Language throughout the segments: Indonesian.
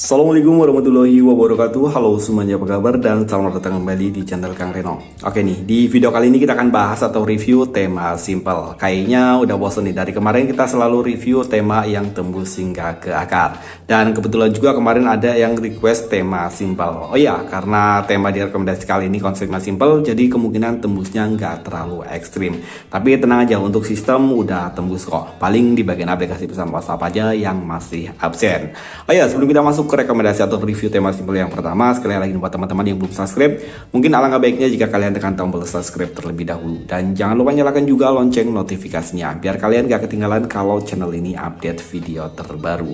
Assalamualaikum warahmatullahi wabarakatuh. Halo semuanya, apa kabar dan selamat datang kembali di channel Kang Reno. Oke nih, di video kali ini kita akan bahas atau review tema simple. Kayaknya udah bosen nih, dari kemarin kita selalu review tema yang tembus hingga ke akar. Dan kebetulan juga kemarin ada yang request tema simple. Oh iya, karena tema di rekomendasi kali ini konsepnya simple, jadi kemungkinan tembusnya nggak terlalu ekstrim. Tapi tenang aja, untuk sistem udah tembus kok. Paling di bagian aplikasi pesan WhatsApp aja yang masih absen. Oh iya, sebelum kita masuk ke rekomendasi atau review tema simple yang pertama, sekali lagi buat teman-teman yang belum subscribe, mungkin alangkah baiknya jika kalian tekan tombol subscribe terlebih dahulu, dan jangan lupa nyalakan juga lonceng notifikasinya biar kalian gak ketinggalan kalau channel ini update video terbaru.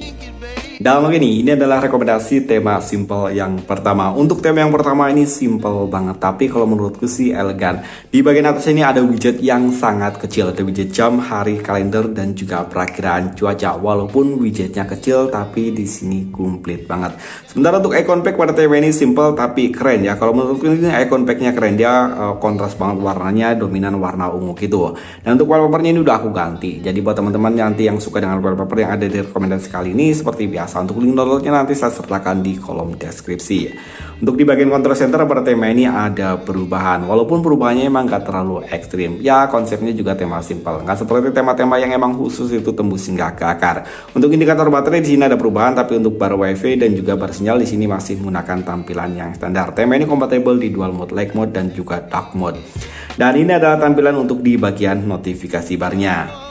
Dan oke nih, ini adalah rekomendasi tema simple yang pertama. Untuk tema yang pertama ini simple banget, tapi kalau menurutku sih elegan. Di bagian atas ini ada widget yang sangat kecil, ada widget jam, hari, kalender, dan juga perakiraan cuaca. Walaupun widgetnya kecil, tapi di sini komplit banget. Sementara untuk icon pack pada tema ini simple tapi keren ya. Kalau menurutku ini icon packnya keren, dia kontras banget warnanya, dominan warna ungu gitu. Dan untuk wallpapernya ini udah aku ganti. Jadi buat teman-teman nanti yang suka dengan wallpaper yang ada di rekomendasi kali ini, seperti biasa, untuk link downloadnya nanti saya sertakan di kolom deskripsi. Untuk di bagian control center pada tema ini ada perubahan, walaupun perubahannya emang gak terlalu ekstrim. Ya konsepnya juga tema simple, nggak seperti tema-tema yang emang khusus itu tembus hingga ke akar. Untuk indikator baterai di sini ada perubahan, tapi untuk bar WiFi dan juga bar sinyal di sini masih menggunakan tampilan yang standar. Tema ini kompatibel di dual mode, light mode, dan juga dark mode. Dan ini adalah tampilan untuk di bagian notifikasi barnya.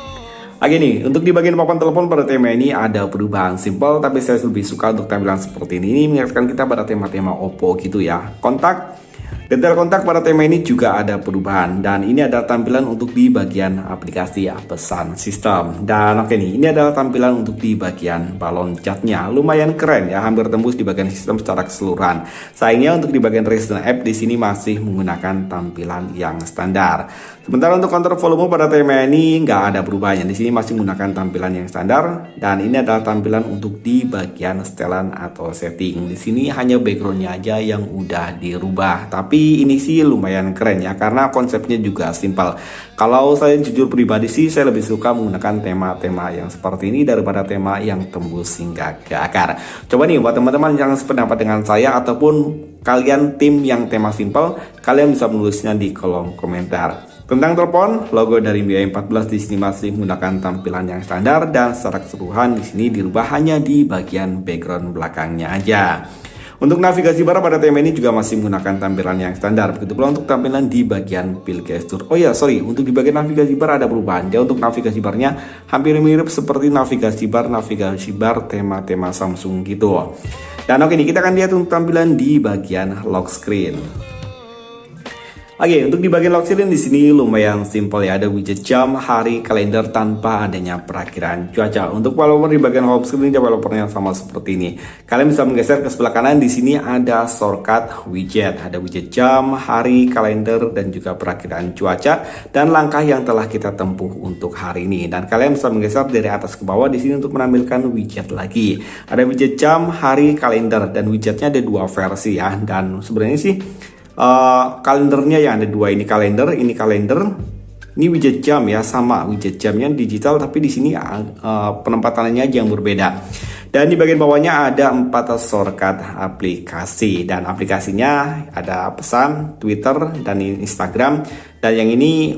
Oke nih, untuk di bagian papan telepon pada tema ini ada perubahan simple, tapi saya lebih suka untuk tampilan seperti ini. Ini mengingatkan kita pada tema-tema Oppo gitu ya. Kontak, detail kontak pada tema ini juga ada perubahan, dan ini ada tampilan untuk di bagian aplikasi pesan sistem. Dan oke nih, ini adalah tampilan untuk di bagian balon catnya, lumayan keren ya, hampir tembus di bagian sistem secara keseluruhan. Sayangnya untuk di bagian register app di sini masih menggunakan tampilan yang standar. Sementara untuk kontrol volume pada tema ini nggak ada perubahannya, di sini masih menggunakan tampilan yang standar. Dan ini adalah tampilan untuk di bagian setelan atau setting. Di sini hanya backgroundnya aja yang udah dirubah, tapi ini sih lumayan keren ya, karena konsepnya juga simpel. Kalau saya jujur pribadi sih, saya lebih suka menggunakan tema-tema yang seperti ini daripada tema yang tembus hingga ke akar. Coba nih buat teman-teman yang sependapat dengan saya, ataupun kalian tim yang tema simple, kalian bisa menulisnya di kolom komentar. Tentang telepon, logo dari MIUI 14 di sini masih menggunakan tampilan yang standar, dan secara keseluruhan di sini dirubah hanya di bagian background belakangnya aja. Untuk navigasi bar pada tema ini juga masih menggunakan tampilan yang standar. Begitu pula untuk tampilan di bagian pil gesture. Oh ya, sorry, untuk di bagian navigasi bar ada perubahan. Dia untuk navigasi barnya hampir mirip seperti navigasi bar tema-tema Samsung gitu. Dan oke nih, kita akan lihat untuk tampilan di bagian lock screen. Oke, untuk di bagian lock screen di sini lumayan simpel ya, ada widget jam, hari, kalender tanpa adanya perakiraan cuaca. Untuk wallpaper di bagian home screen, wallpapernya sama seperti ini. Kalian bisa menggeser ke sebelah kanan, di sini ada shortcut widget, ada widget jam, hari, kalender, dan juga perakiraan cuaca dan langkah yang telah kita tempuh untuk hari ini. Dan kalian bisa menggeser dari atas ke bawah di sini untuk menampilkan widget lagi. Ada widget jam, hari, kalender, dan widgetnya ada dua versi ya. Dan sebenarnya sih kalendernya yang ada dua, ini kalender, ini widget jam ya, sama widget jamnya digital, tapi di sini penempatannya aja yang berbeda. Dan di bagian bawahnya ada 4 shortcut aplikasi, dan aplikasinya ada pesan, Twitter, dan Instagram, dan yang ini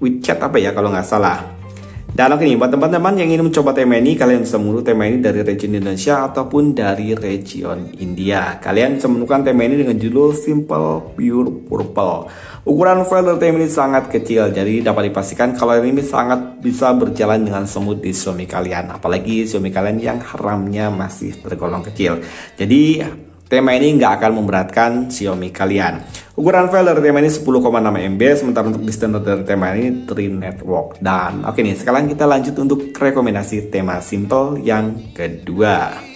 WeChat apa ya kalau nggak salah. Dan oke nih, buat teman-teman yang ingin mencoba tema ini, kalian bisa mengunduh tema ini dari region Indonesia ataupun dari region India. Kalian bisa menemukan tema ini dengan judul Simple Pure Purple. Ukuran file dari tema ini sangat kecil, jadi dapat dipastikan kalau ini sangat bisa berjalan dengan semut di Xiaomi kalian. Apalagi Xiaomi kalian yang RAM-nya masih tergolong kecil. Jadi tema ini nggak akan memberatkan Xiaomi kalian. Ukuran file dari tema ini 10,6 MB, sementara untuk standar dari tema ini Tree Network. Dan oke nih, sekarang kita lanjut untuk rekomendasi tema simple yang kedua.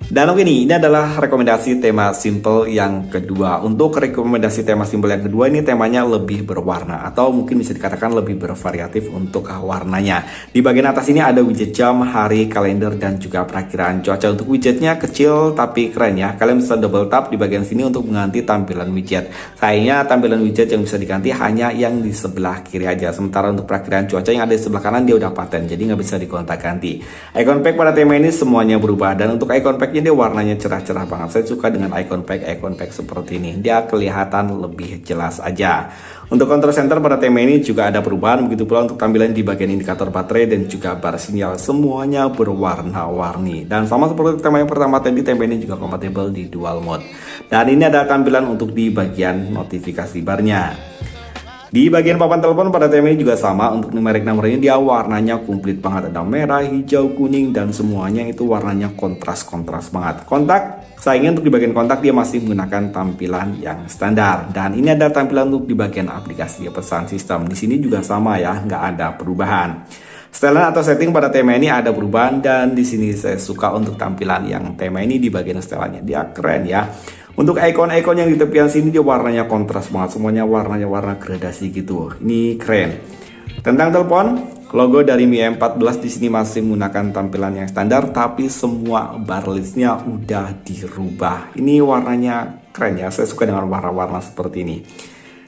Dan oke nih, ini adalah rekomendasi tema simple yang kedua. Untuk rekomendasi tema simple yang kedua ini temanya lebih berwarna, atau mungkin bisa dikatakan lebih bervariatif untuk warnanya. Di bagian atas ini ada widget jam, hari, kalender, dan juga perakiraan cuaca. Untuk widgetnya kecil tapi keren ya. Kalian bisa double tap di bagian sini untuk mengganti tampilan widget. Sayangnya tampilan widget yang bisa diganti hanya yang di sebelah kiri aja. Sementara untuk perakiraan cuaca yang ada di sebelah kanan dia udah paten, jadi nggak bisa digonta-ganti. Icon pack pada tema ini semuanya berubah, dan untuk icon pack packnya dia warnanya cerah-cerah banget. Saya suka dengan icon pack seperti ini. Dia kelihatan lebih jelas aja. Untuk control center pada tema ini juga ada perubahan. Begitu pula untuk tampilan di bagian indikator baterai dan juga bar sinyal. Semuanya berwarna-warni. Dan sama seperti tema yang pertama tadi, tema ini juga kompatibel di dual mode. Dan ini ada tampilan untuk di bagian notifikasi barnya. Di bagian papan telepon pada tema ini juga sama. Untuk numerik nomornya dia warnanya komplit banget. Ada merah, hijau, kuning, dan semuanya itu warnanya kontras banget. Kontak, sayangnya untuk di bagian kontak dia masih menggunakan tampilan yang standar. Dan ini ada tampilan untuk di bagian aplikasi pesan sistem. Di sini juga sama ya, nggak ada perubahan. Setelan atau setting pada tema ini ada perubahan, dan di sini saya suka untuk tampilan yang tema ini di bagian setelannya. Dia keren ya. Untuk icon-icon yang di tepian sini dia warnanya kontras banget, semuanya warnanya warna gradasi gitu. Ini keren. Tentang telepon, logo dari Mi 14 di sini masih menggunakan tampilan yang standar, tapi semua bar listnya udah dirubah. Ini warnanya keren ya, saya suka dengan warna-warna seperti ini.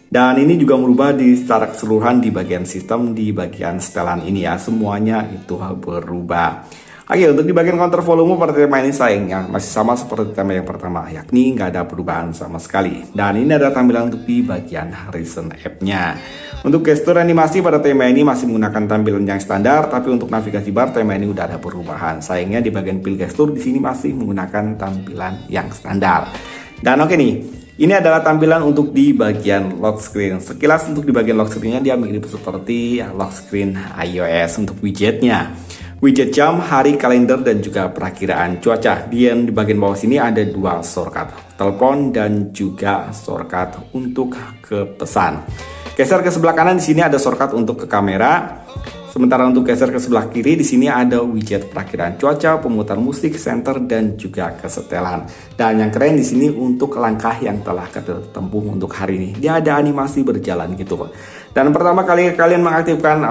Dan ini juga merubah di secara keseluruhan di bagian sistem, di bagian setelan ini ya, semuanya itu berubah. Oke, untuk di bagian counter volume pada tema ini sayangnya masih sama seperti tema yang pertama, yakni nggak ada perubahan sama sekali. Dan ini ada tampilan untuk di bagian recent app-nya. Untuk gestur animasi pada tema ini masih menggunakan tampilan yang standar, tapi untuk navigasi bar tema ini udah ada perubahan. Sayangnya di bagian pil gestur di sini masih menggunakan tampilan yang standar. Dan oke nih, ini adalah tampilan untuk di bagian lock screen. Sekilas untuk di bagian lock screen-nya dia mirip seperti lock screen iOS untuk widgetnya. Widget jam, hari, kalender, dan juga perakiraan cuaca. Di bagian bawah sini ada dua shortcut, telepon dan juga shortcut untuk ke pesan. Geser ke sebelah kanan di sini ada shortcut untuk ke kamera. Sementara untuk geser ke sebelah kiri di sini ada widget perakiraan cuaca, pemutar musik, center, dan juga kesetelan. Dan yang keren di sini untuk langkah yang telah kita tempuh untuk hari ini. Dia ada animasi berjalan gitu kok. Dan pertama kali kalian mengaktifkan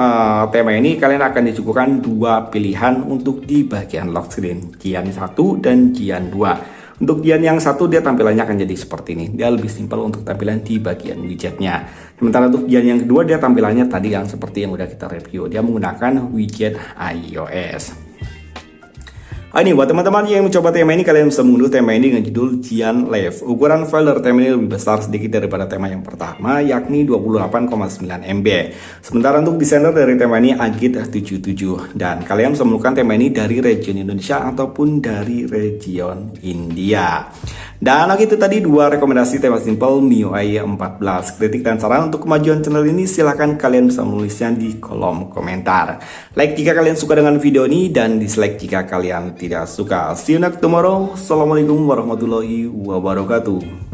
tema ini, kalian akan disuguhkan dua pilihan untuk di bagian lock screen, Gian 1 dan Gian 2. Untuk Gian yang satu dia tampilannya akan jadi seperti ini. Dia lebih simpel untuk tampilan di bagian widgetnya. Sementara untuk Gian yang kedua dia tampilannya tadi yang seperti yang udah kita review. Dia menggunakan widget iOS. Ini buat teman-teman yang mencoba tema ini, kalian bisa mengunduh tema ini dengan judul Gian Live. Ukuran file dari tema ini lebih besar sedikit daripada tema yang pertama, yakni 28,9 MB. Sementara untuk desainer dari tema ini Agit 77. Dan kalian bisa menemukan tema ini dari region Indonesia ataupun dari region India. Dan itu tadi dua rekomendasi tema simple MIUI 14. Kritik dan saran untuk kemajuan channel ini silahkan kalian bisa menulisnya di kolom komentar. Like jika kalian suka dengan video ini dan dislike jika kalian tidak suka. See you next tomorrow. Assalamualaikum warahmatullahi wabarakatuh.